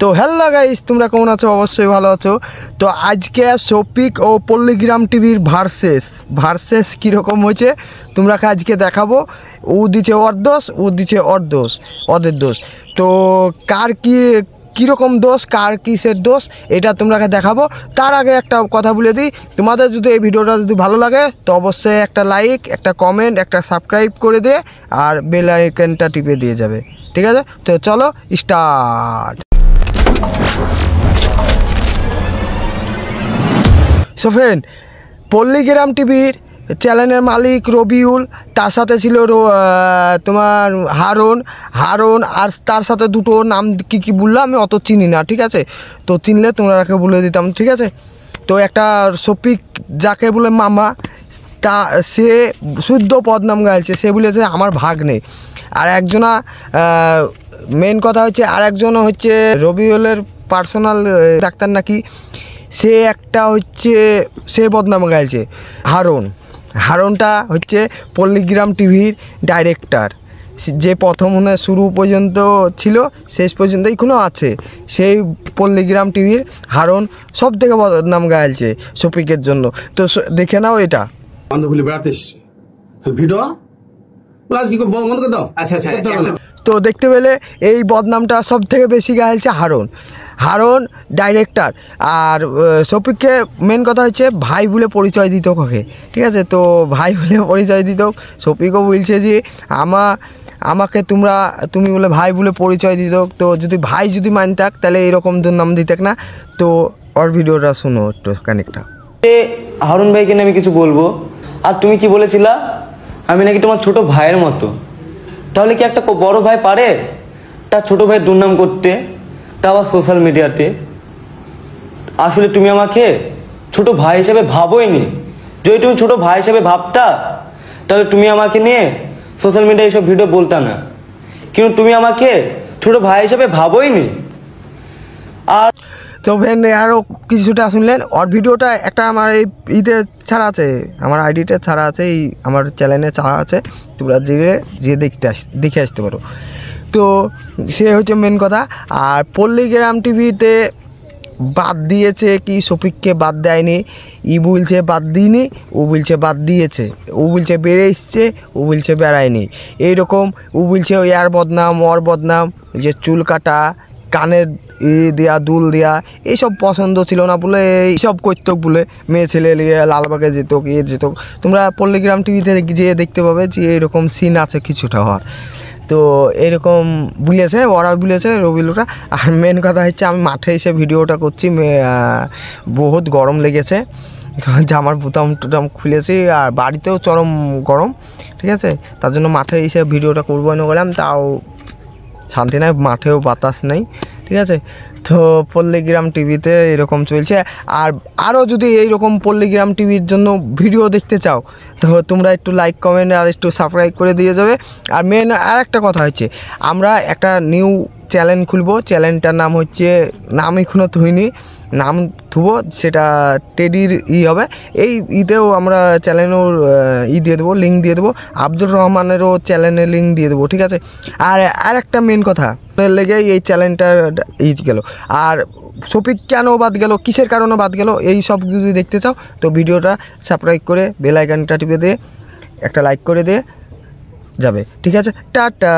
তো hello guys, তোমরা কেমন আছো? অবশ্যই ভালো আছো। তো আজকে শফিক ও পল্লীগ্রাম টিভির ভার্সেস কীরকম হয়েছে তোমরা আজকে দেখাবো। ও দিচ্ছে ওর দোষ, ও দিচ্ছে ওদের দোষ। তো কার কীরকম দোষ, কার কিসের দোষ, এটা তোমরা দেখাবো। তার আগে একটা কথা বলে দিই, তোমাদের যদি এই ভিডিওটা যদি ভালো লাগে তো অবশ্যই একটা লাইক, একটা কমেন্ট, একটা সাবস্ক্রাইব করে দিয়ে আর বেল আইকনটা টিপে দিয়ে যাবে, ঠিক আছে? তো চলো স্টার্ট। সো ফ্রেন্ড, পল্লীগ্রাম টিভির চ্যানেলের মালিক রবিউল, তার সাথে ছিল তোমার হারুন আর তার সাথে দুটো নাম কি বললো আমি অত চিনি না, ঠিক আছে? তো চিনলে তোমরা বলে দিতাম, ঠিক আছে? তো একটা শফিক যাকে বলে মামা, তা সে শুদ্ধ পদনাম গাইছে, সে বলেছে আমার ভাগ নেই। আর একজনা মেন কথা হচ্ছে, আর একজন হচ্ছে রবিউলের পার্সোনাল ডাক্তার নাকি, সে একটা হচ্ছে সে বদনাম গাইছে। হারুনটা হচ্ছে পল্লীগ্রাম টিভির ডাইরেক্টর, যে প্রথম শুরু পর্যন্ত ছিল শেষ পর্যন্ত এখনো আছে। সেই পল্লীগ্রাম টিভির হারুন সব থেকে বদনাম গাইছে শফিকের জন্য। তো দেখে নাও এটা। তো দেখতে পেলে এই বদনামটা সব থেকে বেশি গাইছে হারুন ডাইরেক্টর। আর শফিককে মেন কথা হচ্ছে ভাই বলে পরিচয় দিত কাকে, ঠিক আছে? তো ভাই বলে পরিচয় দিত। শফিকও বলছে যে আমাকে তুমি বলে ভাই বলে পরিচয় দিত। তো যদি ভাই যদি মানতাক তাহলে এরকম নাম দিতাক না। তো ওর ভিডিওটা শুনো একটু কানেকটা। হারুন ভাইকে নিয়ে আমি কিছু বলবো। আর তুমি কি বলেছিলা আমি নাকি তোমার ছোট ভাইয়ের মতো? তাহলে কি একটা বড় ভাই পারে তার ছোট ভাইয়ের দুর্নাম করতে, তা আবার সোশ্যাল মিডিয়াতে? আসলে তুমি আমাকে ছোট ভাই হিসেবে ভাবোইনি। যদি তুমি ছোট ভাই হিসেবে ভাবতা তাহলে তুমি আমাকে নিয়ে সোশ্যাল মিডিয়ায় এইসব ভিডিও বলতা না, কিন্তু তুমি আমাকে ছোট ভাই হিসেবে ভাবোইনি। আর তো ফ্রেন্ড, আরও কিছুটা শুনলেন। ওর ভিডিওটা একটা আমার এই ছাড়া আছে, আমার আইডিটা ছাড়া আছে, এই আমার চ্যানেলে ছাড়া আছে, তোমরা যে দেখে আসতে পারো। তো সে হচ্ছে মেন কথা। আর পল্লীগ্রাম টিভিতে বাদ দিয়েছে কি শফিককে বাদ দেয়নি। বলছে বাদ দিইনি, ও বলছে বাদ দিয়েছে। ও বলছে বেড়ে এসছে, ও বলছে বেড়ায়নি। এইরকম ও বলছে ওই আর বদনাম, ওর বদনাম, যে চুল কাটা, কানের দেয়া, দুল দেয়া, এইসব পছন্দ ছিল না বলে এইসব করতো বলে মেয়ে ছেলে লালবাগে যেত, যেত। তোমরা পল্লীগ্রাম টিভিতে যেয়ে দেখতে পাবে যে এরকম সিন আছে কিছুটা হওয়ার। তো এরকম ওরা বলেছে রবিউলরা। আর মেন কথা হচ্ছে আমি মাঠে এসে ভিডিওটা করছি, বহুত গরম লেগেছে, জামার বোতাম টুতাম খুলেছি, আর বাড়িতেও চরম গরম, ঠিক আছে? তার জন্য মাঠে এসে ভিডিওটা করবো না বললাম, তাও শান্তি নাই, মাঠেও বাতাস নেই, ঠিক আছে? তো পল্লীগ্রাম টিভিতে এরকম চলছে। আর আরও যদি এইরকম পল্লীগ্রাম টিভির জন্য ভিডিও দেখতে চাও তো তোমরা একটু লাইক, কমেন্ট আর একটু সাবস্ক্রাইব করে দিয়ে যাবে। আর মেন আর একটা কথা হচ্ছে, আমরা একটা নিউ চ্যানেল খুলবো। চ্যানেলটার নাম হচ্ছে, নাম এখনও থুইনি, নাম থুবো, সেটা টেডির হবে। এই ঈদেও আমরা চ্যানেলও দিয়ে দেবো, লিঙ্ক দিয়ে দেবো। আব্দুর রহমানেরও চ্যানেলের লিঙ্ক দিয়ে দেবো, ঠিক আছে? আর একটা মেন কথা লেগে এই চ্যানেলটা গেল। আর শফিক কেন বাদ গেল, কিসের কারণে বাদ গেল, এই সব যদি দেখতে চাও তো ভিডিওটা সাবস্ক্রাইব করে বেল আইকনটা টিপে দিয়ে একটা লাইক করে দিয়ে যাবে, ঠিক আছে? টাটা।